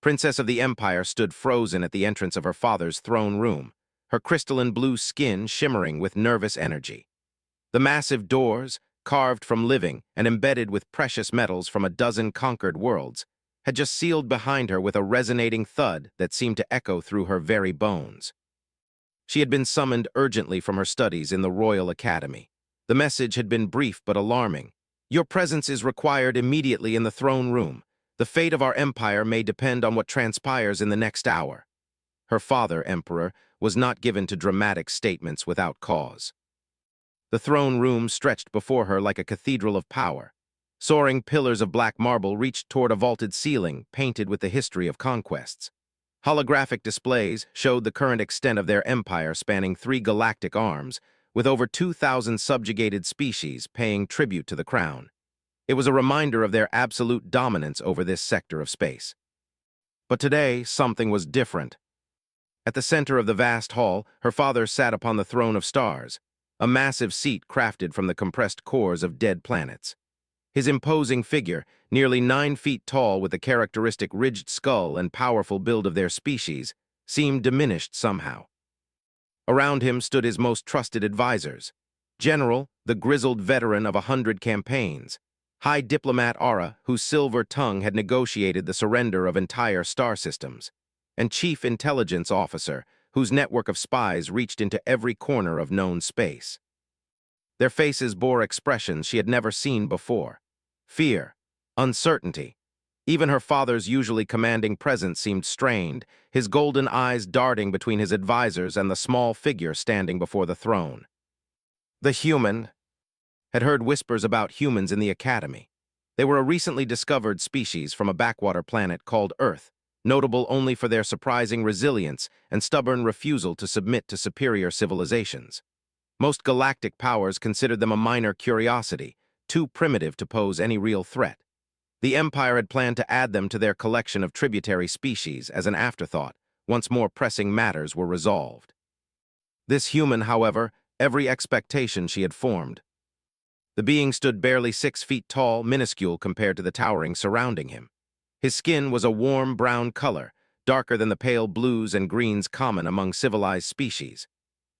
Princess of the Empire stood frozen at the entrance of her father's throne room, her crystalline blue skin shimmering with nervous energy. The massive doors, carved from living and embedded with precious metals from a dozen conquered worlds, had just sealed behind her with a resonating thud that seemed to echo through her very bones. She had been summoned urgently from her studies in the Royal Academy. The message had been brief but alarming. Your presence is required immediately in the throne room. The fate of our empire may depend on what transpires in the next hour. Her father, Emperor, was not given to dramatic statements without cause. The throne room stretched before her like a cathedral of power. Soaring pillars of black marble reached toward a vaulted ceiling painted with the history of conquests. Holographic displays showed the current extent of their empire spanning 3 galactic arms, with over 2,000 subjugated species paying tribute to the crown. It was a reminder of their absolute dominance over this sector of space. But today, something was different. At the center of the vast hall, her father sat upon the throne of stars, a massive seat crafted from the compressed cores of dead planets. His imposing figure, nearly 9 feet tall with the characteristic ridged skull and powerful build of their species, seemed diminished somehow. Around him stood his most trusted advisors: General, the grizzled veteran of 100 campaigns; High Diplomat Aura, whose silver tongue had negotiated the surrender of entire star systems; and Chief Intelligence Officer, whose network of spies reached into every corner of known space. Their faces bore expressions she had never seen before: fear, uncertainty. Even her father's usually commanding presence seemed strained, his golden eyes darting between his advisors and the small figure standing before the throne. The human had heard whispers about humans in the Academy. They were a recently discovered species from a backwater planet called Earth, notable only for their surprising resilience and stubborn refusal to submit to superior civilizations. Most galactic powers considered them a minor curiosity, too primitive to pose any real threat. The Empire had planned to add them to their collection of tributary species as an afterthought, once more pressing matters were resolved. This human, however, every expectation she had formed. The being stood barely 6 feet tall, minuscule compared to the towering surrounding him. His skin was a warm brown color, darker than the pale blues and greens common among civilized species.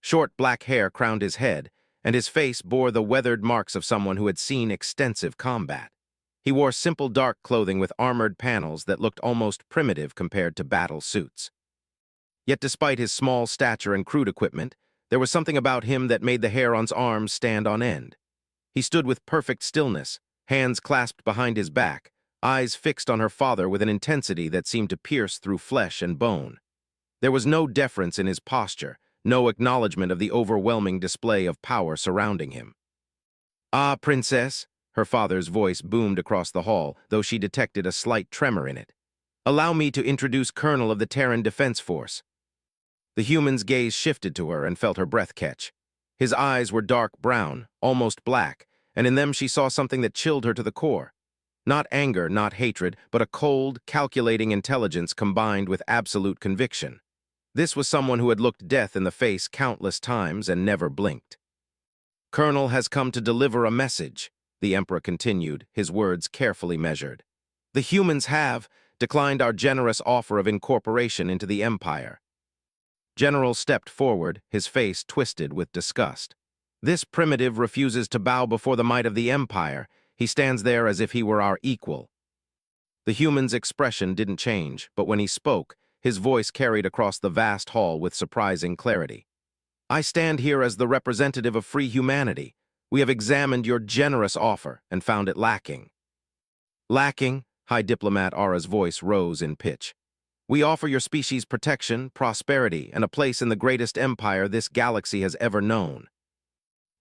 Short black hair crowned his head, and his face bore the weathered marks of someone who had seen extensive combat. He wore simple dark clothing with armored panels that looked almost primitive compared to battle suits. Yet despite his small stature and crude equipment, there was something about him that made the hair on his arms stand on end. He stood with perfect stillness, hands clasped behind his back, eyes fixed on her father with an intensity that seemed to pierce through flesh and bone. There was no deference in his posture, no acknowledgement of the overwhelming display of power surrounding him. "Ah, Princess," her father's voice boomed across the hall, though she detected a slight tremor in it. "Allow me to introduce Colonel of the Terran Defense Force." The human's gaze shifted to her and felt her breath catch. His eyes were dark brown, almost black, and in them she saw something that chilled her to the core. Not anger, not hatred, but a cold, calculating intelligence combined with absolute conviction. This was someone who had looked death in the face countless times and never blinked. "Colonel has come to deliver a message," the Emperor continued, his words carefully measured. "The humans have declined our generous offer of incorporation into the Empire." General stepped forward, his face twisted with disgust. "This primitive refuses to bow before the might of the Empire. He stands there as if he were our equal." The human's expression didn't change, but when he spoke, his voice carried across the vast hall with surprising clarity. "I stand here as the representative of free humanity. We have examined your generous offer and found it lacking." "Lacking?" High Diplomat Aura's voice rose in pitch. "We offer your species protection, prosperity, and a place in the greatest empire this galaxy has ever known."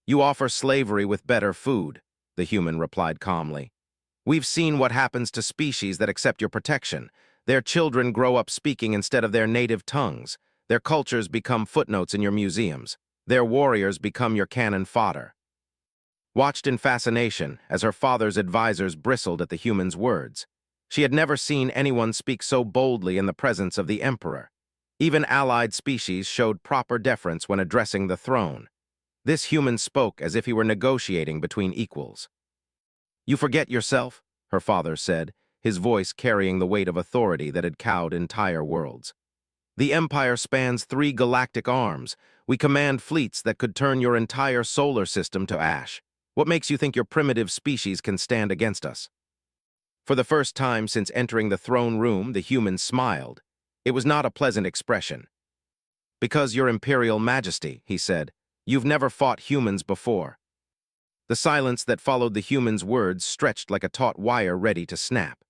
"You offer slavery with better food," the human replied calmly. "We've seen what happens to species that accept your protection. Their children grow up speaking instead of their native tongues. Their cultures become footnotes in your museums. Their warriors become your cannon fodder." Watched in fascination as her father's advisors bristled at the human's words. She had never seen anyone speak so boldly in the presence of the Emperor. Even allied species showed proper deference when addressing the throne. This human spoke as if he were negotiating between equals. "You forget yourself," her father said, his voice carrying the weight of authority that had cowed entire worlds. The Empire spans 3 galactic arms. We command fleets that could turn your entire solar system to ash. What makes you think your primitive species can stand against us? For the first time since entering the throne room, the human smiled. It was not a pleasant expression. "Because, Your Imperial Majesty," he said, "you've never fought humans before." The silence that followed the human's words stretched like a taut wire ready to snap.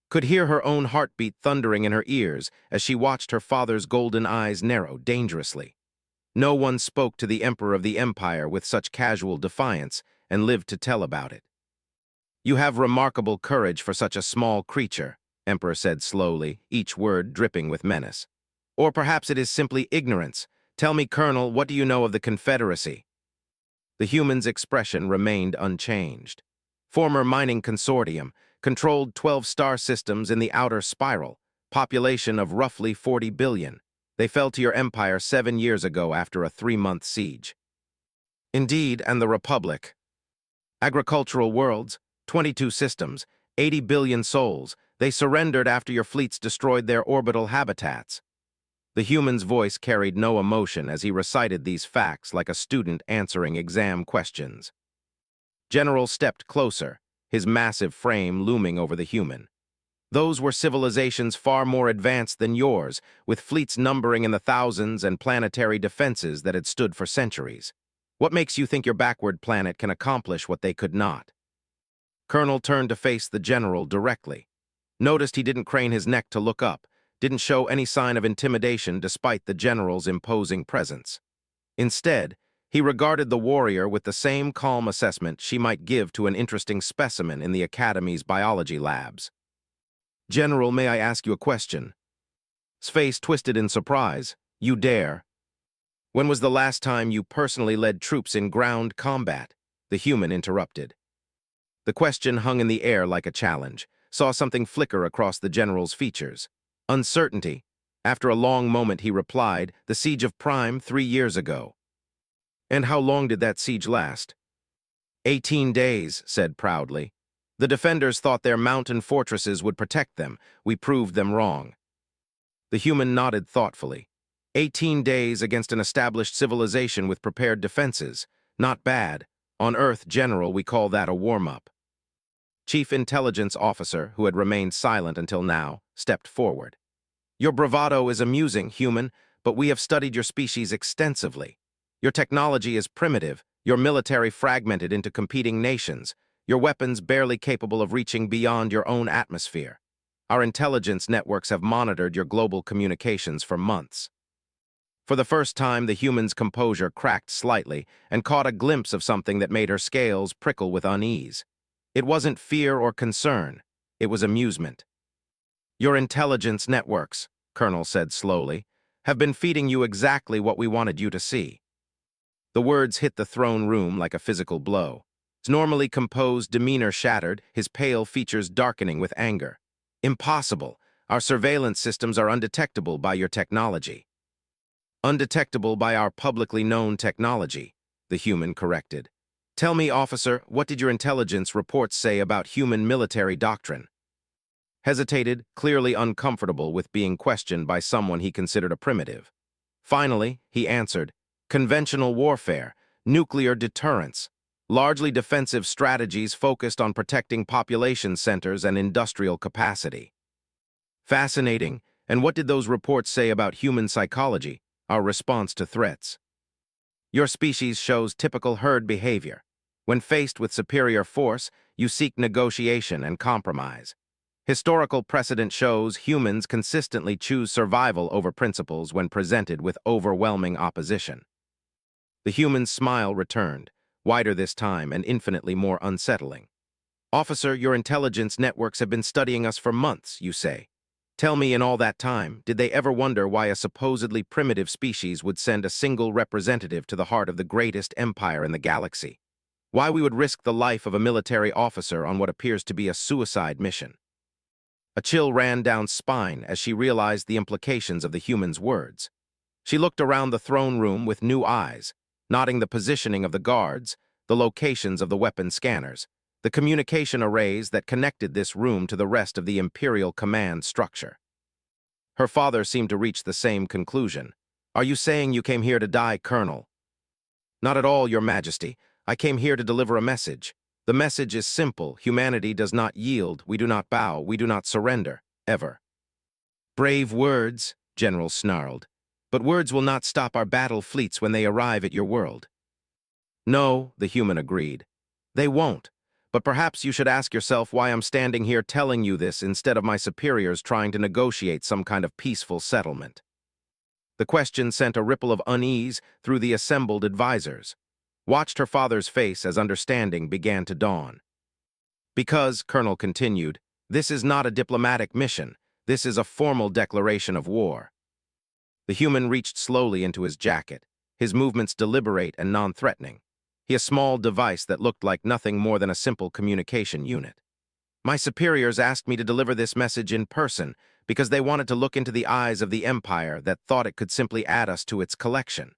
Could hear her own heartbeat thundering in her ears as she watched her father's golden eyes narrow dangerously. No one spoke to the Emperor of the Empire with such casual defiance and lived to tell about it. "You have remarkable courage for such a small creature," Emperor said slowly, each word dripping with menace. "Or perhaps it is simply ignorance. Tell me, Colonel, what do you know of the Confederacy?" The human's expression remained unchanged. "Former mining consortium, controlled 12 star systems in the outer spiral, population of roughly 40 billion. They fell to your empire 7 years ago after a 3-month siege." "Indeed, and the Republic." "Agricultural worlds, 22 systems, 80 billion souls. They surrendered after your fleets destroyed their orbital habitats." The human's voice carried no emotion as he recited these facts like a student answering exam questions. General stepped closer, his massive frame looming over the human. "Those were civilizations far more advanced than yours, with fleets numbering in the thousands and planetary defenses that had stood for centuries. What makes you think your backward planet can accomplish what they could not?" Colonel turned to face the general directly. Noticed he didn't crane his neck to look up, didn't show any sign of intimidation despite the general's imposing presence. Instead, he regarded the warrior with the same calm assessment she might give to an interesting specimen in the Academy's biology labs. "General, may I ask you a question?" His face twisted in surprise. "You dare?" "When was the last time you personally led troops in ground combat?" The human interrupted. The question hung in the air like a challenge, saw something flicker across the general's features. Uncertainty. After a long moment he replied, "The siege of Prime 3 years ago." "And how long did that siege last?" 18 days, said proudly. "The defenders thought their mountain fortresses would protect them. We proved them wrong." The human nodded thoughtfully. 18 days against an established civilization with prepared defenses. Not bad. On Earth, General, we call that a warm-up. Chief Intelligence Officer, who had remained silent until now, stepped forward. "Your bravado is amusing, human, but we have studied your species extensively. Your technology is primitive, your military fragmented into competing nations, your weapons barely capable of reaching beyond your own atmosphere. Our intelligence networks have monitored your global communications for months." For the first time, the human's composure cracked slightly and caught a glimpse of something that made her scales prickle with unease. It wasn't fear or concern, it was amusement. "Your intelligence networks," Colonel said slowly, "have been feeding you exactly what we wanted you to see." The words hit the throne room like a physical blow. His normally composed demeanor shattered, his pale features darkening with anger. "Impossible. Our surveillance systems are undetectable by your technology." "Undetectable by our publicly known technology," the human corrected. "Tell me, officer, what did your intelligence reports say about human military doctrine?" Hesitated, clearly uncomfortable with being questioned by someone he considered a primitive. Finally, he answered, "Conventional warfare, nuclear deterrence, largely defensive strategies focused on protecting population centers and industrial capacity." "Fascinating. And what did those reports say about human psychology, our response to threats?" "Your species shows typical herd behavior. When faced with superior force, you seek negotiation and compromise. Historical precedent shows humans consistently choose survival over principles when presented with overwhelming opposition." The human's smile returned, wider this time and infinitely more unsettling. "Officer, your intelligence networks have been studying us for months, you say. Tell me, in all that time, did they ever wonder why a supposedly primitive species would send a single representative to the heart of the greatest empire in the galaxy? Why we would risk the life of a military officer on what appears to be a suicide mission?" A chill ran down spine as she realized the implications of the human's words. She looked around the throne room with new eyes, noting the positioning of the guards, the locations of the weapon scanners. the communication arrays that connected this room to the rest of the Imperial command structure. Her father seemed to reach the same conclusion. "Are you saying you came here to die, Colonel?" "Not at all, Your Majesty. I came here to deliver a message. The message is simple. Humanity does not yield. We do not bow. We do not surrender. Ever." "Brave words," General snarled. "But words will not stop our battle fleets when they arrive at your world." "No," the human agreed. "They won't. But perhaps you should ask yourself why I'm standing here telling you this instead of my superiors trying to negotiate some kind of peaceful settlement." The question sent a ripple of unease through the assembled advisors. Watched her father's face as understanding began to dawn. "Because," Colonel continued, "this is not a diplomatic mission. This is a formal declaration of war." The human reached slowly into his jacket, his movements deliberate and non-threatening. He a small device that looked like nothing more than a simple communication unit. "My superiors asked me to deliver this message in person because they wanted to look into the eyes of the Empire that thought it could simply add us to its collection.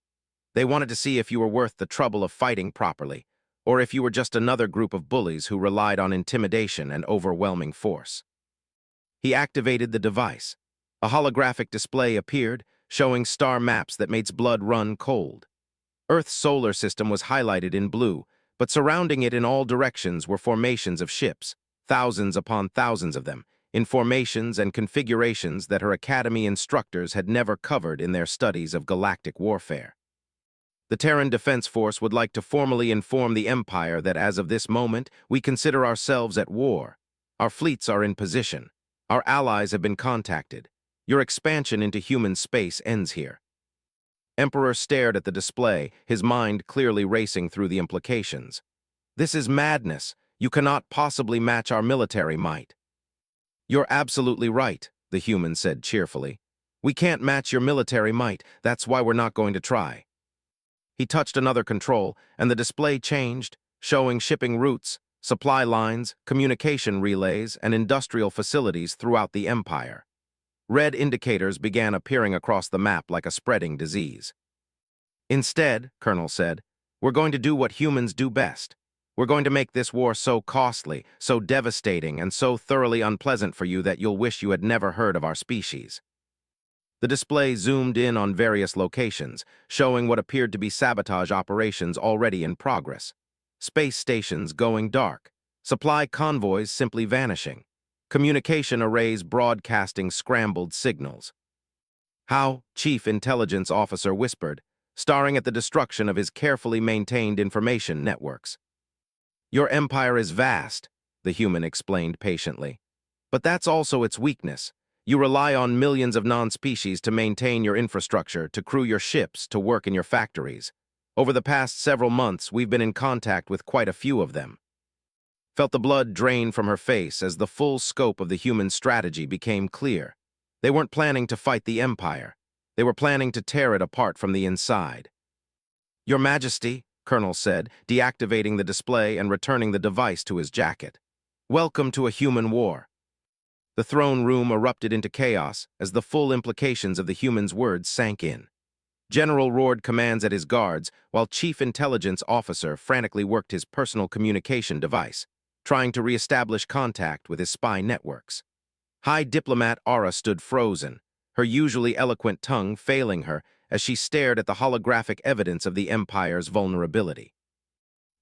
They wanted to see if you were worth the trouble of fighting properly, or if you were just another group of bullies who relied on intimidation and overwhelming force." He activated the device. A holographic display appeared, showing star maps that made blood run cold. Earth's solar system was highlighted in blue, but surrounding it in all directions were formations of ships, thousands upon thousands of them, in formations and configurations that her Academy instructors had never covered in their studies of galactic warfare. "The Terran Defense Force would like to formally inform the Empire that as of this moment, we consider ourselves at war. Our fleets are in position. Our allies have been contacted. Your expansion into human space ends here." Emperor stared at the display, his mind clearly racing through the implications. "This is madness. You cannot possibly match our military might." "You're absolutely right," the human said cheerfully. "We can't match your military might. That's why we're not going to try." He touched another control, and the display changed, showing shipping routes, supply lines, communication relays, and industrial facilities throughout the Empire. Red indicators began appearing across the map like a spreading disease. "Instead," Colonel said, "we're going to do what humans do best. We're going to make this war so costly, so devastating, and so thoroughly unpleasant for you that you'll wish you had never heard of our species." The display zoomed in on various locations, showing what appeared to be sabotage operations already in progress. Space stations going dark, supply convoys simply vanishing, communication arrays broadcasting scrambled signals. "How?" Chief Intelligence Officer whispered, staring at the destruction of his carefully maintained information networks. "Your empire is vast," the human explained patiently. "But that's also its weakness. You rely on millions of non-species to maintain your infrastructure, to crew your ships, to work in your factories. Over the past several months, we've been in contact with quite a few of them." Felt the blood drain from her face as the full scope of the human strategy became clear. They weren't planning to fight the Empire. They were planning to tear it apart from the inside. "Your Majesty," Colonel said, deactivating the display and returning the device to his jacket. "Welcome to a human war." The throne room erupted into chaos as the full implications of the human's words sank in. General roared commands at his guards, while Chief Intelligence Officer frantically worked his personal communication device, trying to re-establish contact with his spy networks. High Diplomat Aura stood frozen, her usually eloquent tongue failing her as she stared at the holographic evidence of the Empire's vulnerability.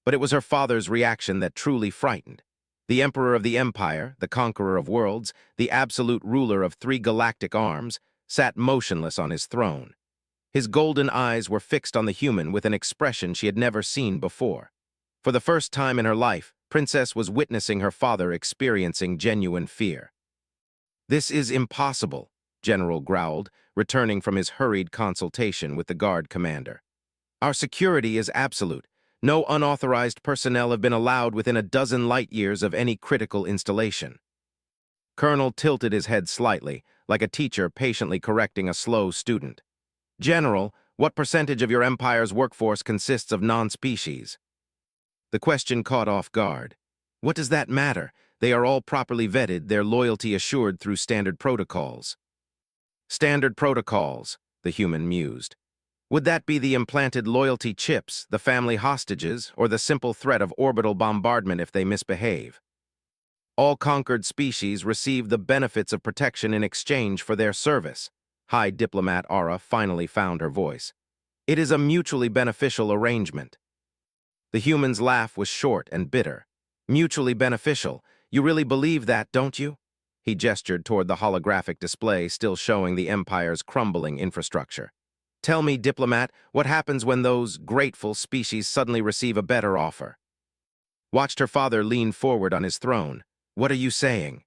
But it was her father's reaction that truly frightened. The Emperor of the Empire, the conqueror of worlds, the absolute ruler of 3 galactic arms, sat motionless on his throne. His golden eyes were fixed on the human with an expression she had never seen before. For the first time in her life, Princess was witnessing her father experiencing genuine fear. "This is impossible," General growled, returning from his hurried consultation with the guard commander. "Our security is absolute. No unauthorized personnel have been allowed within a dozen light-years of any critical installation." Colonel tilted his head slightly, like a teacher patiently correcting a slow student. "General, what percentage of your Empire's workforce consists of non-species?" The question caught off guard. "What does that matter? They are all properly vetted, their loyalty assured through standard protocols." "Standard protocols," the human mused. Would that be the implanted loyalty chips, the family hostages, or the simple threat of orbital bombardment if they misbehave? All conquered species receive the benefits of protection in exchange for their service. High Diplomat Aura finally found her voice. It is a mutually beneficial arrangement. The human's laugh was short and bitter. Mutually beneficial. You really believe that, don't you? He gestured toward the holographic display still showing the Empire's crumbling infrastructure. Tell me, Diplomat, what happens when those grateful species suddenly receive a better offer? Watched her father lean forward on his throne. What are you saying?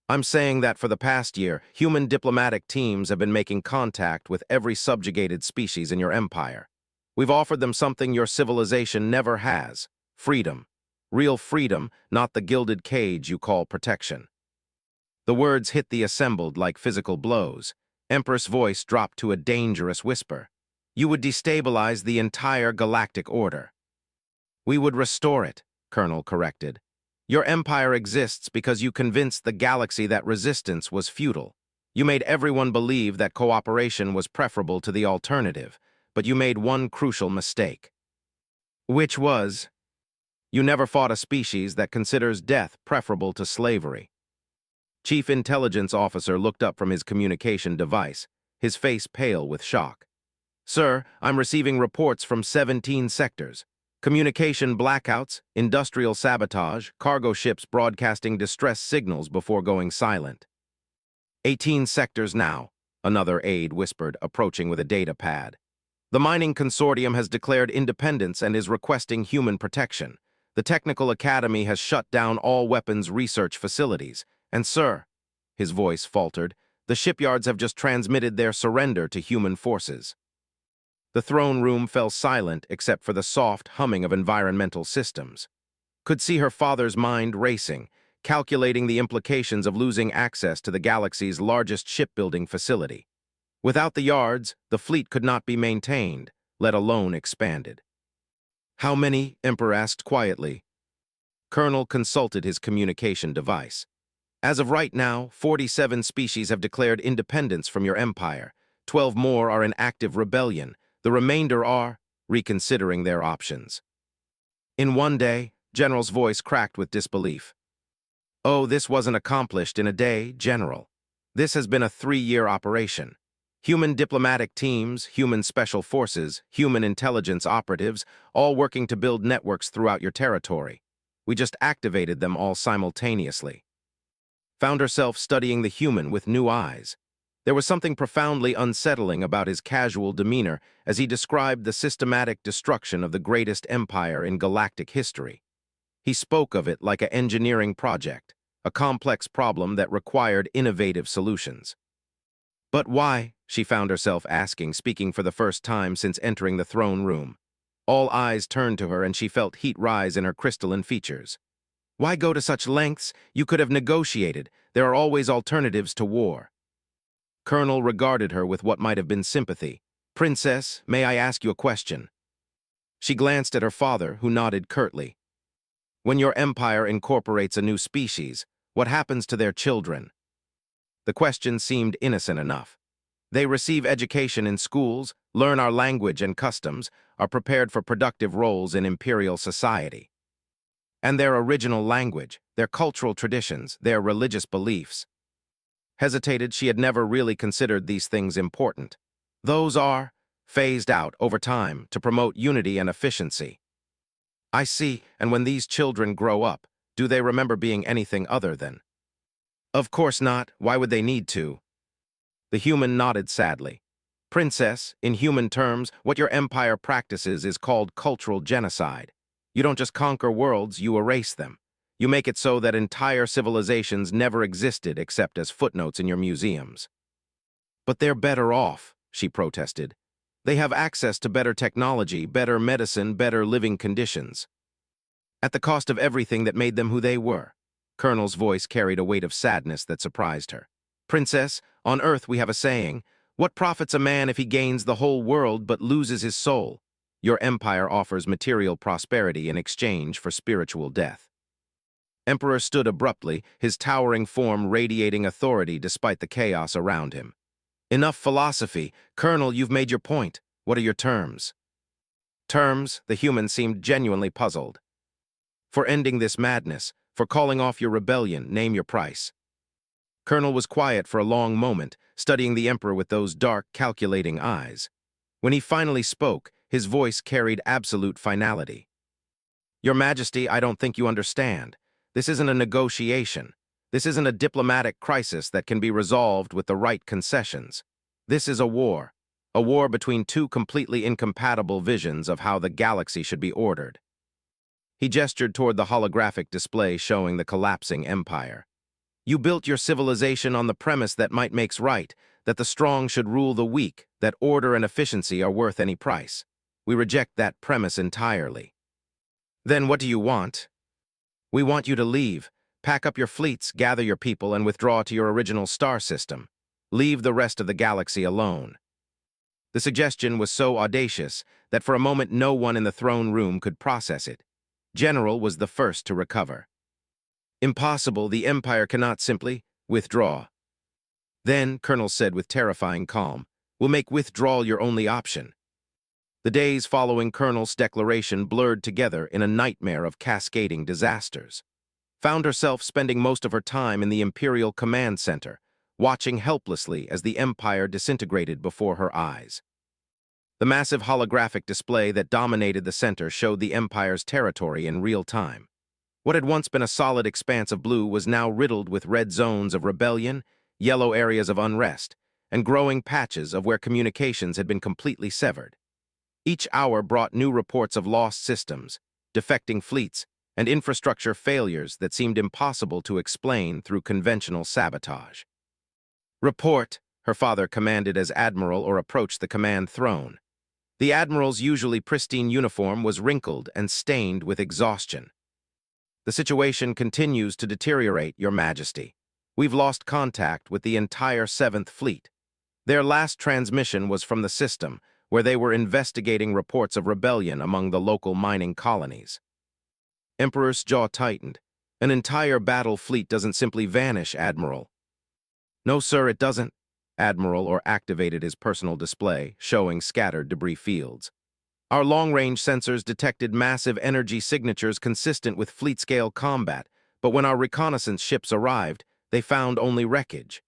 I'm saying that for the past year, human diplomatic teams have been making contact with every subjugated species in your empire. We've offered them something your civilization never has: freedom. Real freedom, not the gilded cage you call protection. The words hit the assembled like physical blows. Empress' voice dropped to a dangerous whisper. You would destabilize the entire galactic order. We would restore it, Colonel corrected. Your empire exists because you convinced the galaxy that resistance was futile. You made everyone believe that cooperation was preferable to the alternative, but you made one crucial mistake. Which was, you never fought a species that considers death preferable to slavery. Chief Intelligence Officer looked up from his communication device, his face pale with shock. Sir, I'm receiving reports from 17 sectors. Communication blackouts, industrial sabotage, cargo ships broadcasting distress signals before going silent. 18 sectors now, another aide whispered, approaching with a data pad. The mining consortium has declared independence and is requesting human protection. The Technical Academy has shut down all weapons research facilities. And sir, his voice faltered, the shipyards have just transmitted their surrender to human forces. The throne room fell silent except for the soft humming of environmental systems. Could see her father's mind racing, calculating the implications of losing access to the galaxy's largest shipbuilding facility. Without the yards, the fleet could not be maintained, let alone expanded. How many? Emperor asked quietly. Colonel consulted his communication device. As of right now, 47 species have declared independence from your empire. 12 more are in active rebellion. The remainder are reconsidering their options. In one day, General's voice cracked with disbelief. Oh, this wasn't accomplished in a day, General. This has been a 3-year operation. Human diplomatic teams, human special forces, human intelligence operatives, all working to build networks throughout your territory. We just activated them all simultaneously. Found herself studying the human with new eyes. There was something profoundly unsettling about his casual demeanor as he described the systematic destruction of the greatest empire in galactic history. He spoke of it like an engineering project, a complex problem that required innovative solutions. But why? She found herself asking, speaking for the first time since entering the throne room. All eyes turned to her and she felt heat rise in her crystalline features. Why go to such lengths? You could have negotiated. There are always alternatives to war. Colonel regarded her with what might have been sympathy. Princess, may I ask you a question? She glanced at her father, who nodded curtly. When your empire incorporates a new species, what happens to their children? The question seemed innocent enough. They receive education in schools, learn our language and customs, are prepared for productive roles in imperial society. And their original language, their cultural traditions, their religious beliefs. Hesitated, she had never really considered these things important. Those are phased out over time to promote unity and efficiency. I see, and when these children grow up, do they remember being anything other than? Of course not, why would they need to? The human nodded sadly. Princess, in human terms, what your empire practices is called cultural genocide. You don't just conquer worlds, you erase them. You make it so that entire civilizations never existed except as footnotes in your museums. But they're better off, she protested. They have access to better technology, better medicine, better living conditions. At the cost of everything that made them who they were. Colonel's voice carried a weight of sadness that surprised her. Princess, on Earth we have a saying, what profits a man if he gains the whole world but loses his soul? Your empire offers material prosperity in exchange for spiritual death. Emperor stood abruptly, his towering form radiating authority despite the chaos around him. Enough philosophy. Colonel, you've made your point. What are your terms? Terms, the human seemed genuinely puzzled. For ending this madness, for calling off your rebellion, name your price. Colonel was quiet for a long moment, studying the Emperor with those dark, calculating eyes. When he finally spoke, his voice carried absolute finality. Your Majesty, I don't think you understand. This isn't a negotiation. This isn't a diplomatic crisis that can be resolved with the right concessions. This is a war between two completely incompatible visions of how the galaxy should be ordered. He gestured toward the holographic display showing the collapsing empire. You built your civilization on the premise that might makes right, that the strong should rule the weak, that order and efficiency are worth any price. We reject that premise entirely. Then what do you want? We want you to leave, pack up your fleets, gather your people, and withdraw to your original star system. Leave the rest of the galaxy alone. The suggestion was so audacious that for a moment no one in the throne room could process it. General was the first to recover. Impossible, the Empire cannot simply withdraw. Then, Colonel said with terrifying calm, we'll make withdrawal your only option. The days following Colonel's declaration blurred together in a nightmare of cascading disasters. Found herself spending most of her time in the Imperial Command Center, watching helplessly as the Empire disintegrated before her eyes. The massive holographic display that dominated the center showed the Empire's territory in real time. What had once been a solid expanse of blue was now riddled with red zones of rebellion, yellow areas of unrest, and growing patches of where communications had been completely severed. Each hour brought new reports of lost systems, defecting fleets, and infrastructure failures that seemed impossible to explain through conventional sabotage. Report, her father commanded as admiral or approached the command throne. The admiral's usually pristine uniform was wrinkled and stained with exhaustion. The situation continues to deteriorate, Your Majesty. We've lost contact with the entire 7th Fleet. Their last transmission was from the system, where they were investigating reports of rebellion among the local mining colonies. Emperor's jaw tightened. An entire battle fleet doesn't simply vanish, Admiral. No, sir, it doesn't. Admiral or activated his personal display, showing scattered debris fields. Our long-range sensors detected massive energy signatures consistent with fleet-scale combat, but when our reconnaissance ships arrived, they found only wreckage.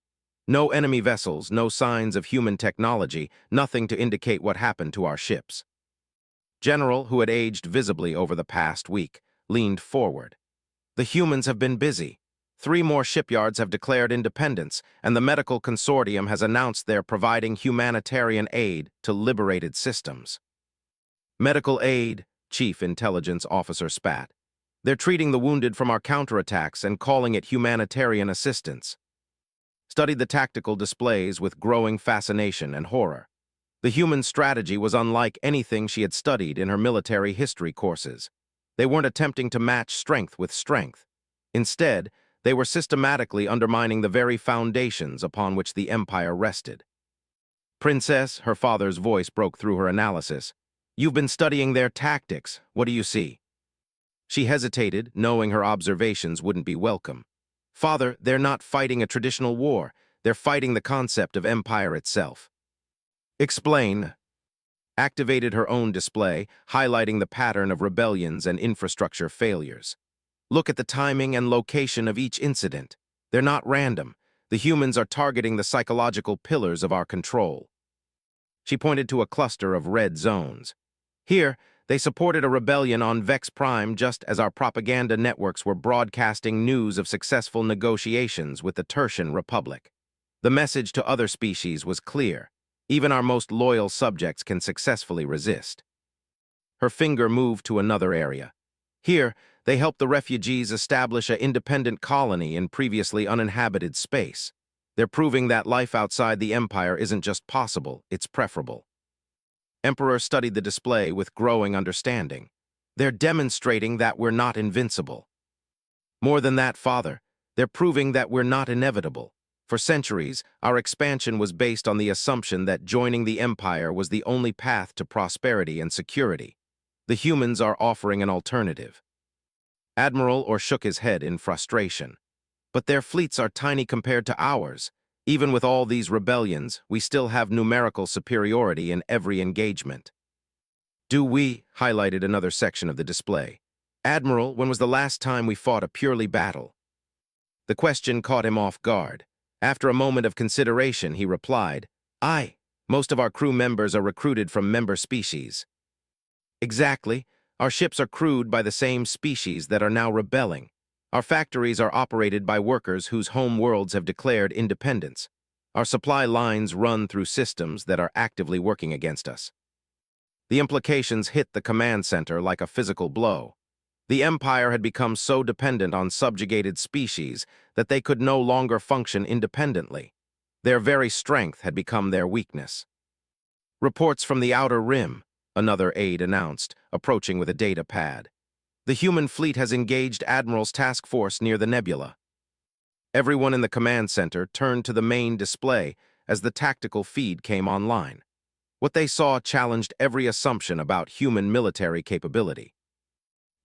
No enemy vessels, no signs of human technology, nothing to indicate what happened to our ships. General, who had aged visibly over the past week, leaned forward. The humans have been busy. 3 more shipyards have declared independence, and the medical consortium has announced they're providing humanitarian aid to liberated systems. Medical aid, Chief Intelligence Officer spat. They're treating the wounded from our counterattacks and calling it humanitarian assistance. Studied the tactical displays with growing fascination and horror. The human strategy was unlike anything she had studied in her military history courses. They weren't attempting to match strength with strength. Instead, they were systematically undermining the very foundations upon which the Empire rested. Princess, her father's voice broke through her analysis. You've been studying their tactics. What do you see? She hesitated, knowing her observations wouldn't be welcome. Father, they're not fighting a traditional war. They're fighting the concept of empire itself. Explain. Activated her own display, highlighting the pattern of rebellions and infrastructure failures. Look at the timing and location of each incident. They're not random. The humans are targeting the psychological pillars of our control. She pointed to a cluster of red zones. Here, they supported a rebellion on Vex Prime just as our propaganda networks were broadcasting news of successful negotiations with the Tertian Republic. The message to other species was clear. Even our most loyal subjects can successfully resist. Her finger moved to another area. Here, they helped the refugees establish an independent colony in previously uninhabited space. They're proving that life outside the Empire isn't just possible, it's preferable. Emperor studied the display with growing understanding. They're demonstrating that we're not invincible. More than that, Father, they're proving that we're not inevitable. For centuries, our expansion was based on the assumption that joining the Empire was the only path to prosperity and security. The humans are offering an alternative. Admiral shook his head in frustration. But their fleets are tiny compared to ours. Even with all these rebellions, we still have numerical superiority in every engagement. Do we? Highlighted another section of the display. Admiral, when was the last time we fought a purely battle? The question caught him off guard. After a moment of consideration, he replied, Aye, most of our crew members are recruited from member species. Exactly. Our ships are crewed by the same species that are now rebelling. Our factories are operated by workers whose home worlds have declared independence. Our supply lines run through systems that are actively working against us. The implications hit the command center like a physical blow. The Empire had become so dependent on subjugated species that they could no longer function independently. Their very strength had become their weakness. Reports from the Outer Rim, another aide announced, approaching with a data pad. The human fleet has engaged Admiral's task force near the nebula. Everyone in the command center turned to the main display as the tactical feed came online. What they saw challenged every assumption about human military capability.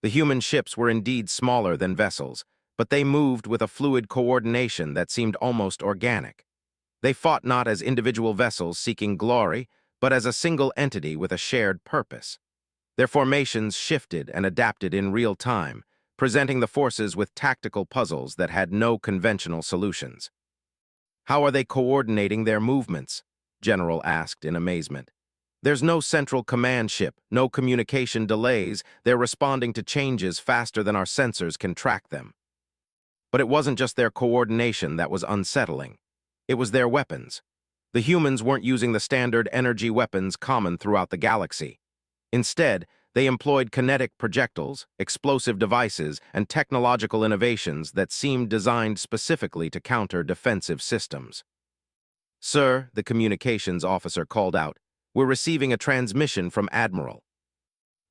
The human ships were indeed smaller than vessels, but they moved with a fluid coordination that seemed almost organic. They fought not as individual vessels seeking glory, but as a single entity with a shared purpose. Their formations shifted and adapted in real time, presenting the forces with tactical puzzles that had no conventional solutions. How are they coordinating their movements? General asked in amazement. There's no central command ship, no communication delays. They're responding to changes faster than our sensors can track them. But it wasn't just their coordination that was unsettling. It was their weapons. The humans weren't using the standard energy weapons common throughout the galaxy. Instead, they employed kinetic projectiles, explosive devices, and technological innovations that seemed designed specifically to counter defensive systems. Sir, the communications officer called out, we're receiving a transmission from Admiral.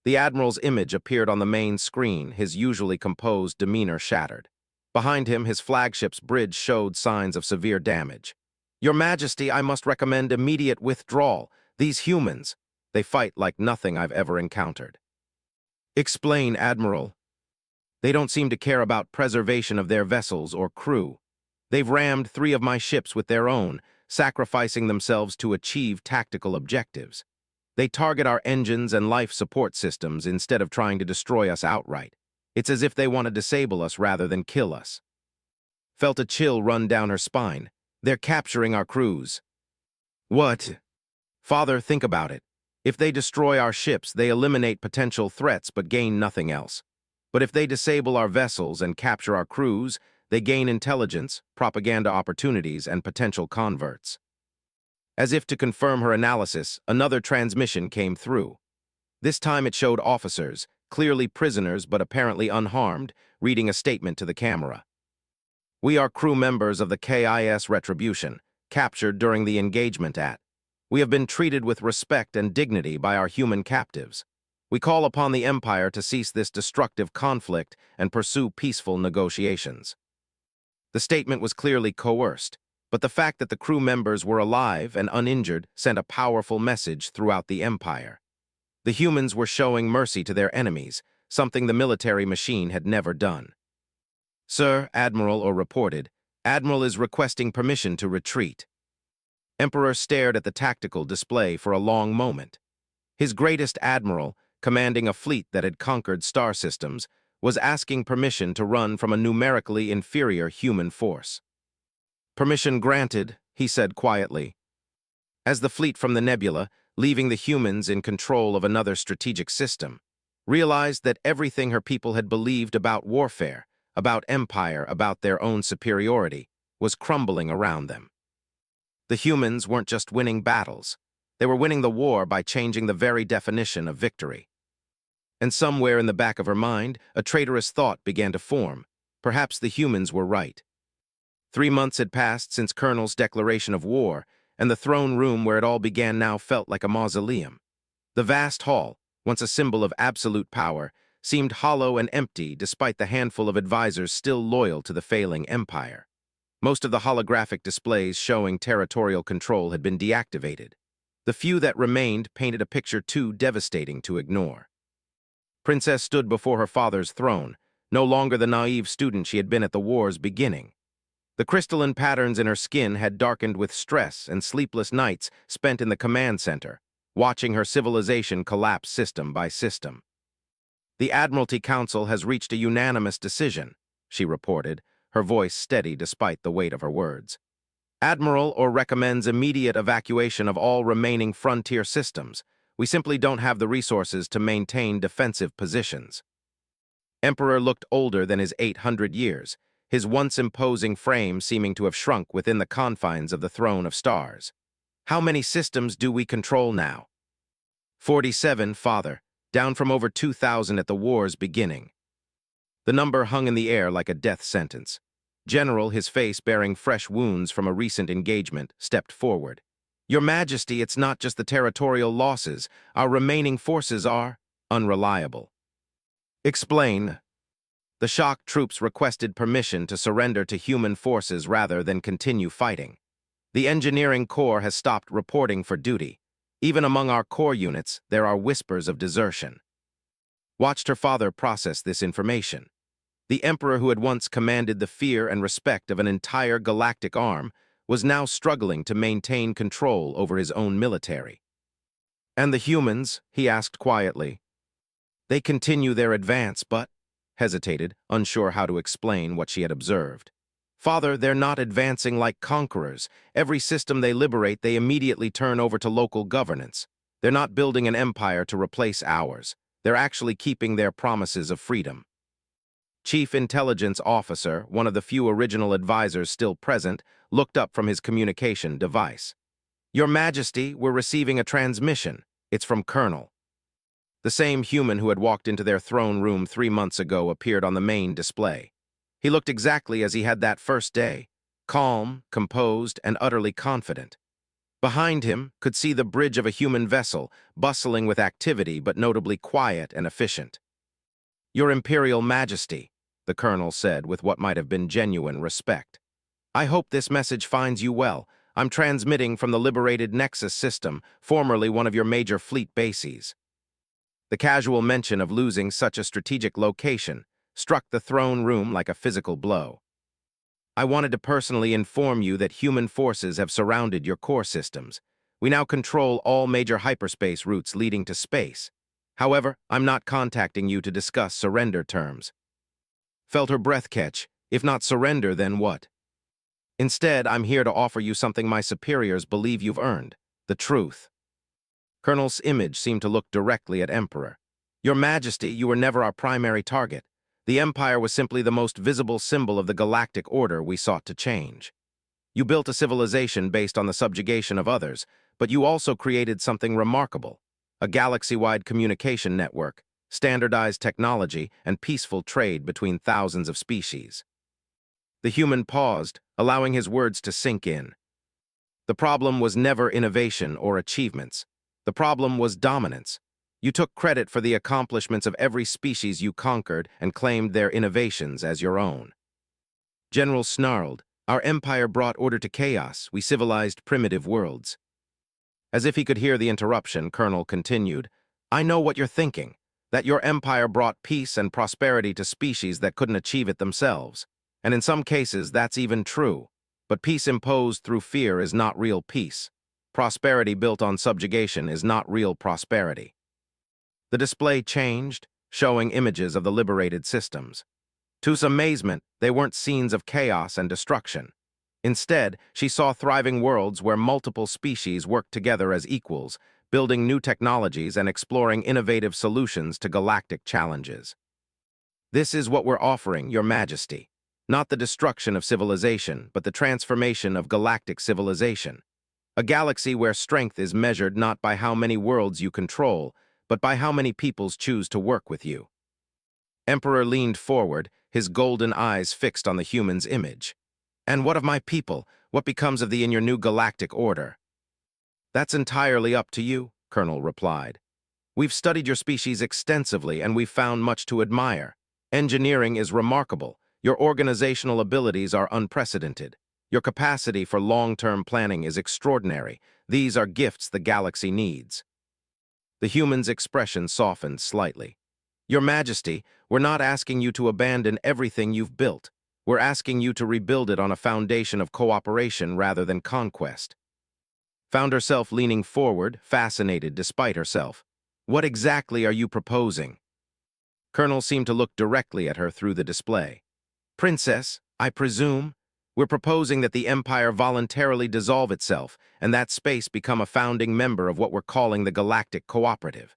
The Admiral's image appeared on the main screen, his usually composed demeanor shattered. Behind him, his flagship's bridge showed signs of severe damage. Your Majesty, I must recommend immediate withdrawal. These humans, they fight like nothing I've ever encountered. Explain, Admiral. They don't seem to care about preservation of their vessels or crew. They've rammed 3 of my ships with their own, sacrificing themselves to achieve tactical objectives. They target our engines and life support systems instead of trying to destroy us outright. It's as if they want to disable us rather than kill us. Felt a chill run down her spine. They're capturing our crews. What? Father, think about it. If they destroy our ships, they eliminate potential threats but gain nothing else. But if they disable our vessels and capture our crews, they gain intelligence, propaganda opportunities, and potential converts. As if to confirm her analysis, another transmission came through. This time it showed officers, clearly prisoners but apparently unharmed, reading a statement to the camera. We are crew members of the KIS Retribution, captured during the engagement at. We have been treated with respect and dignity by our human captives. We call upon the Empire to cease this destructive conflict and pursue peaceful negotiations. The statement was clearly coerced, but the fact that the crew members were alive and uninjured sent a powerful message throughout the Empire. The humans were showing mercy to their enemies, something the military machine had never done. Sir, Admiral reported, Admiral is requesting permission to retreat. Emperor stared at the tactical display for a long moment. His greatest admiral, commanding a fleet that had conquered star systems, was asking permission to run from a numerically inferior human force. Permission granted, he said quietly. As the fleet from the nebula, leaving the humans in control of another strategic system, realized that everything her people had believed about warfare, about empire, about their own superiority, was crumbling around them. The humans weren't just winning battles. They were winning the war by changing the very definition of victory. And somewhere in the back of her mind, a traitorous thought began to form. Perhaps the humans were right. 3 months had passed since Colonel's declaration of war, and the throne room where it all began now felt like a mausoleum. The vast hall, once a symbol of absolute power, seemed hollow and empty despite the handful of advisors still loyal to the failing empire. Most of the holographic displays showing territorial control had been deactivated. The few that remained painted a picture too devastating to ignore. Princess stood before her father's throne, no longer the naive student she had been at the war's beginning. The crystalline patterns in her skin had darkened with stress and sleepless nights spent in the command center, watching her civilization collapse system by system. "The Admiralty Council has reached a unanimous decision," she reported, her voice steady despite the weight of her words. "Admiral or recommends immediate evacuation of all remaining frontier systems. We simply don't have the resources to maintain defensive positions." Emperor looked older than his 800 years, his once imposing frame seeming to have shrunk within the confines of the throne of stars. "How many systems do we control now?" 47, father, down from over 2,000 at the war's beginning. The number hung in the air like a death sentence. General, his face bearing fresh wounds from a recent engagement, stepped forward. "Your Majesty, it's not just the territorial losses. Our remaining forces are unreliable." "Explain." The shock troops requested permission to surrender to human forces rather than continue fighting. The engineering corps has stopped reporting for duty. Even among our core units, there are whispers of desertion. Watched her father process this information. The Emperor, who had once commanded the fear and respect of an entire galactic arm, was now struggling to maintain control over his own military. "And the humans?" he asked quietly. "They continue their advance, but—" hesitated, unsure how to explain what she had observed. "Father, they're not advancing like conquerors. Every system they liberate, they immediately turn over to local governance. They're not building an empire to replace ours. They're actually keeping their promises of freedom." Chief Intelligence Officer, one of the few original advisors still present, looked up from his communication device. "Your Majesty, we're receiving a transmission. It's from Colonel." The same human who had walked into their throne room 3 months ago appeared on the main display. He looked exactly as he had that first day, calm, composed, and utterly confident. Behind him could see the bridge of a human vessel, bustling with activity but notably quiet and efficient. "Your Imperial Majesty," the colonel said with what might have been genuine respect. "I hope this message finds you well. I'm transmitting from the liberated Nexus system, formerly one of your major fleet bases." The casual mention of losing such a strategic location struck the throne room like a physical blow. "I wanted to personally inform you that human forces have surrounded your core systems. We now control all major hyperspace routes leading to space. However, I'm not contacting you to discuss surrender terms." Felt her breath catch. If not surrender, then what? "Instead, I'm here to offer you something my superiors believe you've earned: the truth." Colonel's image seemed to look directly at Emperor. "Your Majesty, you were never our primary target. The Empire was simply the most visible symbol of the galactic order we sought to change. You built a civilization based on the subjugation of others, but you also created something remarkable: a galaxy-wide communication network, standardized technology, and peaceful trade between thousands of species." The human paused, allowing his words to sink in. "The problem was never innovation or achievements. The problem was dominance. You took credit for the accomplishments of every species you conquered and claimed their innovations as your own." General snarled. "Our empire brought order to chaos. We civilized primitive worlds." As if he could hear the interruption, Colonel continued, "I know what you're thinking, that your empire brought peace and prosperity to species that couldn't achieve it themselves. And in some cases, that's even true. But peace imposed through fear is not real peace. Prosperity built on subjugation is not real prosperity." The display changed, showing images of the liberated systems. To his amazement, they weren't scenes of chaos and destruction. Instead, she saw thriving worlds where multiple species worked together as equals, building new technologies and exploring innovative solutions to galactic challenges. "This is what we're offering, Your Majesty. Not the destruction of civilization, but the transformation of galactic civilization. A galaxy where strength is measured not by how many worlds you control, but by how many peoples choose to work with you." Emperor leaned forward, his golden eyes fixed on the human's image. "And what of my people? What becomes of in your new galactic order?" "That's entirely up to you," Colonel replied. "We've studied your species extensively and we've found much to admire. Engineering is remarkable. Your organizational abilities are unprecedented. Your capacity for long-term planning is extraordinary. These are gifts the galaxy needs." The human's expression softened slightly. "Your Majesty, we're not asking you to abandon everything you've built. We're asking you to rebuild it on a foundation of cooperation rather than conquest. Found herself leaning forward, fascinated despite herself. What exactly are you proposing? Colonel seemed to look directly at her through the display. Princess, I presume, we're proposing that the Empire voluntarily dissolve itself and that space become a founding member of what we're calling the Galactic Cooperative.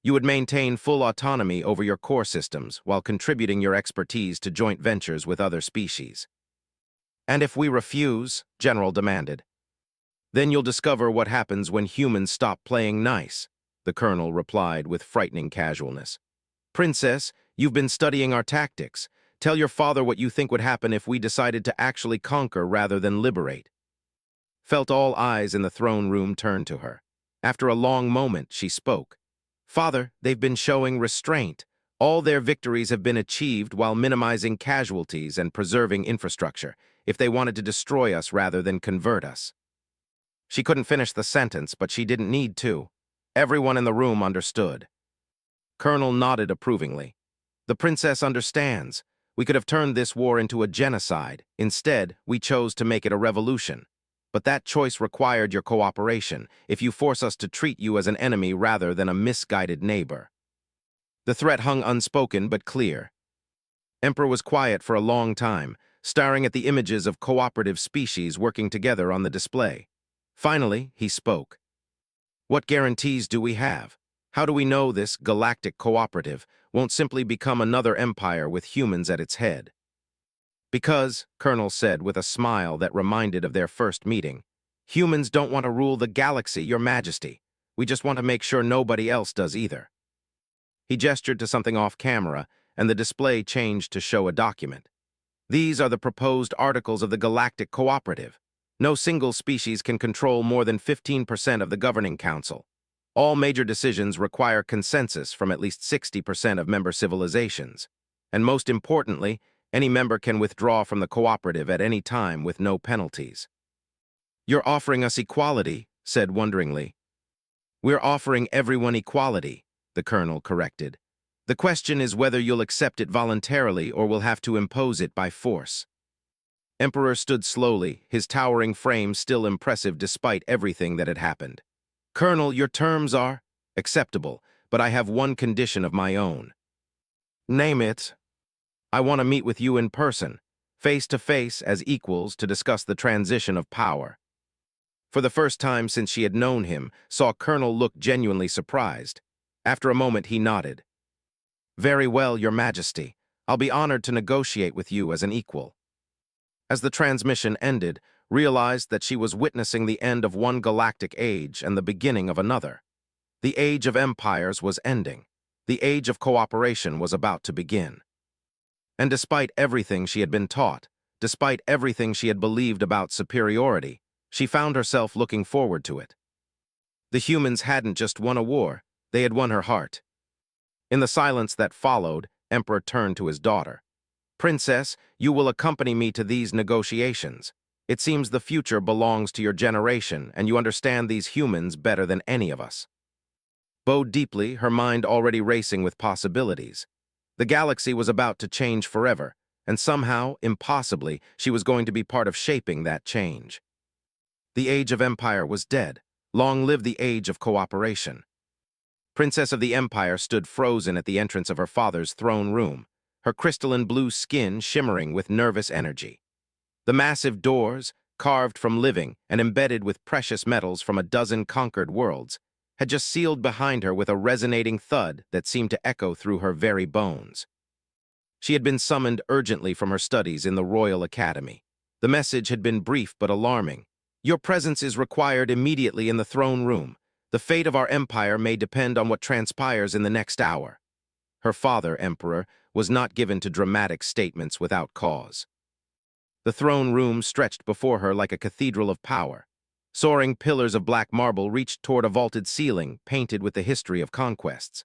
You would maintain full autonomy over your core systems while contributing your expertise to joint ventures with other species. And if we refuse, General demanded, then you'll discover what happens when humans stop playing nice, the Colonel replied with frightening casualness. Princess, you've been studying our tactics. Tell your father what you think would happen if we decided to actually conquer rather than liberate. Felt all eyes in the throne room turn to her. After a long moment, she spoke. Father, they've been showing restraint. All their victories have been achieved while minimizing casualties and preserving infrastructure, if they wanted to destroy us rather than convert us. She couldn't finish the sentence, but she didn't need to. Everyone in the room understood. Colonel nodded approvingly. The princess understands. We could have turned this war into a genocide. Instead, we chose to make it a revolution. But that choice required your cooperation, if you force us to treat you as an enemy rather than a misguided neighbor. The threat hung unspoken but clear. Emperor was quiet for a long time, staring at the images of cooperative species working together on the display. Finally, he spoke. What guarantees do we have? How do we know this galactic cooperative won't simply become another empire with humans at its head? Because, Colonel said with a smile that reminded of their first meeting, humans don't want to rule the galaxy, Your Majesty. We just want to make sure nobody else does either. He gestured to something off camera, and the display changed to show a document. These are the proposed articles of the Galactic Cooperative. No single species can control more than 15% of the Governing Council. All major decisions require consensus from at least 60% of member civilizations. And most importantly, any member can withdraw from the cooperative at any time with no penalties. You're offering us equality, said wonderingly. We're offering everyone equality, the Colonel corrected. The question is whether you'll accept it voluntarily or will have to impose it by force. Emperor stood slowly, his towering frame still impressive despite everything that had happened. Colonel, your terms are acceptable, but I have one condition of my own. Name it. I want to meet with you in person, face to face as equals to discuss the transition of power. For the first time since she had known him, saw Colonel look genuinely surprised. After a moment, he nodded. Very well, Your Majesty. I'll be honored to negotiate with you as an equal. As the transmission ended, realized that she was witnessing the end of one galactic age and the beginning of another. The age of empires was ending. The age of cooperation was about to begin. And despite everything she had been taught, despite everything she had believed about superiority, she found herself looking forward to it. The humans hadn't just won a war, they had won her heart. In the silence that followed, Emperor turned to his daughter. Princess, you will accompany me to these negotiations. It seems the future belongs to your generation, and you understand these humans better than any of us. Bowed deeply, her mind already racing with possibilities. The galaxy was about to change forever, and somehow, impossibly, she was going to be part of shaping that change. The age of empire was dead. Long live the age of cooperation. Princess of the Empire stood frozen at the entrance of her father's throne room, her crystalline blue skin shimmering with nervous energy. The massive doors, carved from living and embedded with precious metals from a dozen conquered worlds, had just sealed behind her with a resonating thud that seemed to echo through her very bones. She had been summoned urgently from her studies in the Royal Academy. The message had been brief but alarming. Your presence is required immediately in the throne room. The fate of our empire may depend on what transpires in the next hour. Her father, Emperor, was not given to dramatic statements without cause. The throne room stretched before her like a cathedral of power. Soaring pillars of black marble reached toward a vaulted ceiling painted with the history of conquests.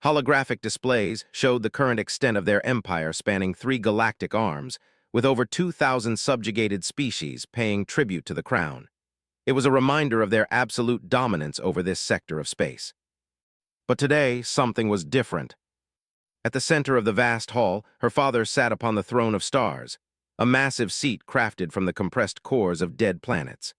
Holographic displays showed the current extent of their empire spanning 3 galactic arms, with over 2,000 subjugated species paying tribute to the crown. It was a reminder of their absolute dominance over this sector of space. But today, something was different. At the center of the vast hall, her father sat upon the throne of stars, a massive seat crafted from the compressed cores of dead planets.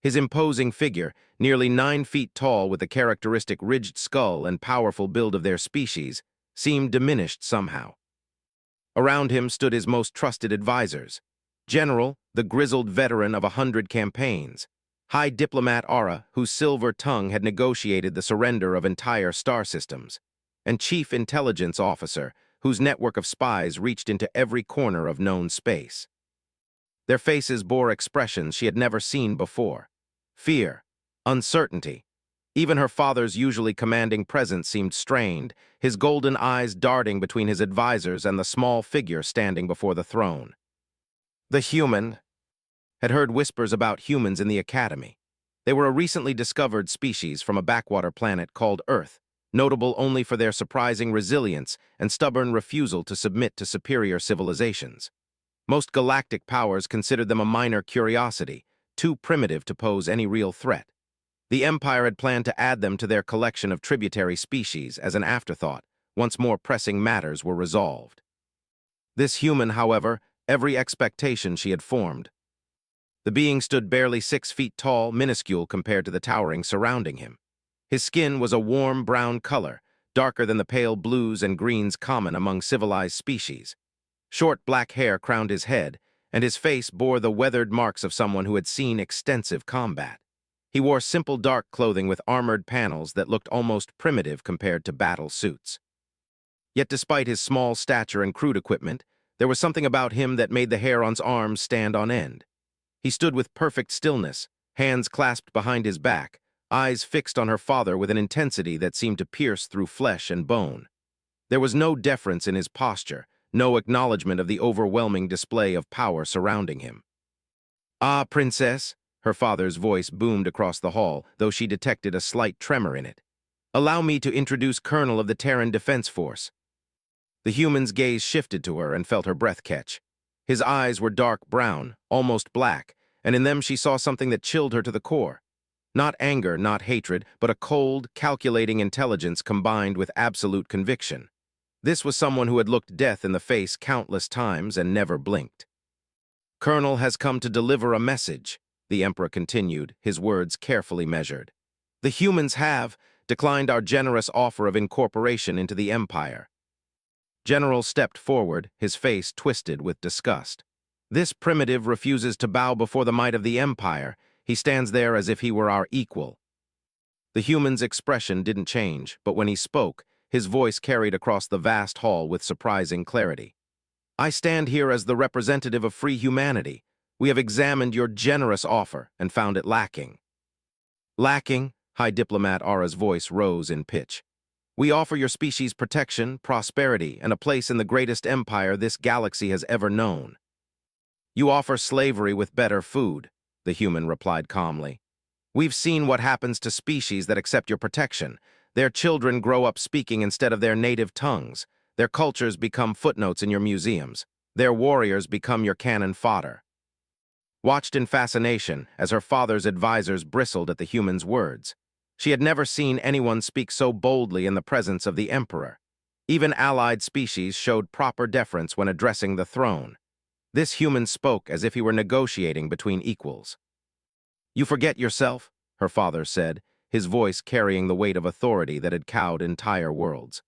His imposing figure, nearly 9 feet tall with the characteristic ridged skull and powerful build of their species, seemed diminished somehow. Around him stood his most trusted advisors. General, the grizzled veteran of 100 campaigns. High Diplomat Aura, whose silver tongue had negotiated the surrender of entire star systems. And Chief Intelligence Officer, whose network of spies reached into every corner of known space. Their faces bore expressions she had never seen before. Fear, uncertainty. Even her father's usually commanding presence seemed strained, his golden eyes darting between his advisors and the small figure standing before the throne. The human had heard whispers about humans in the Academy. They were a recently discovered species from a backwater planet called Earth, notable only for their surprising resilience and stubborn refusal to submit to superior civilizations. Most galactic powers considered them a minor curiosity, too primitive to pose any real threat. The Empire had planned to add them to their collection of tributary species as an afterthought, once more pressing matters were resolved. This human, however, every expectation she had formed. The being stood barely 6 feet tall, minuscule compared to the towering surrounding him. His skin was a warm brown color, darker than the pale blues and greens common among civilized species. Short black hair crowned his head, and his face bore the weathered marks of someone who had seen extensive combat. He wore simple dark clothing with armored panels that looked almost primitive compared to battle suits. Yet despite his small stature and crude equipment, there was something about him that made the hair on his arms stand on end. He stood with perfect stillness, hands clasped behind his back, eyes fixed on her father with an intensity that seemed to pierce through flesh and bone. There was no deference in his posture, no acknowledgement of the overwhelming display of power surrounding him. "Ah, Princess," her father's voice boomed across the hall, though she detected a slight tremor in it. "Allow me to introduce Colonel of the Terran Defense Force." The human's gaze shifted to her and felt her breath catch. His eyes were dark brown, almost black, and in them she saw something that chilled her to the core. Not anger, not hatred, but a cold, calculating intelligence combined with absolute conviction. This was someone who had looked death in the face countless times and never blinked. "Colonel has come to deliver a message," the Emperor continued, his words carefully measured. "The humans have declined our generous offer of incorporation into the Empire." General stepped forward, his face twisted with disgust. "This primitive refuses to bow before the might of the Empire. He stands there as if he were our equal." The human's expression didn't change, but when he spoke, his voice carried across the vast hall with surprising clarity. "I stand here as the representative of free humanity. We have examined your generous offer and found it lacking." "Lacking?" High Diplomat Aura's voice rose in pitch. "We offer your species protection, prosperity, and a place in the greatest empire this galaxy has ever known." "You offer slavery with better food," the human replied calmly. "We've seen what happens to species that accept your protection. Their children grow up speaking instead of their native tongues. Their cultures become footnotes in your museums. Their warriors become your cannon fodder." Watched in fascination as her father's advisors bristled at the human's words. She had never seen anyone speak so boldly in the presence of the Emperor. Even allied species showed proper deference when addressing the throne. This human spoke as if he were negotiating between equals. "You forget yourself," her father said, his voice carrying the weight of authority that had cowed entire worlds.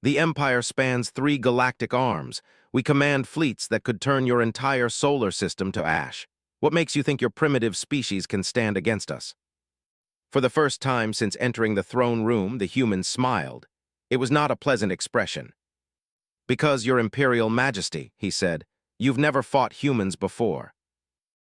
"The Empire spans 3 galactic arms. We command fleets that could turn your entire solar system to ash. What makes you think your primitive species can stand against us?" For the first time since entering the throne room, the human smiled. It was not a pleasant expression. "Because, Your Imperial Majesty," he said, "you've never fought humans before.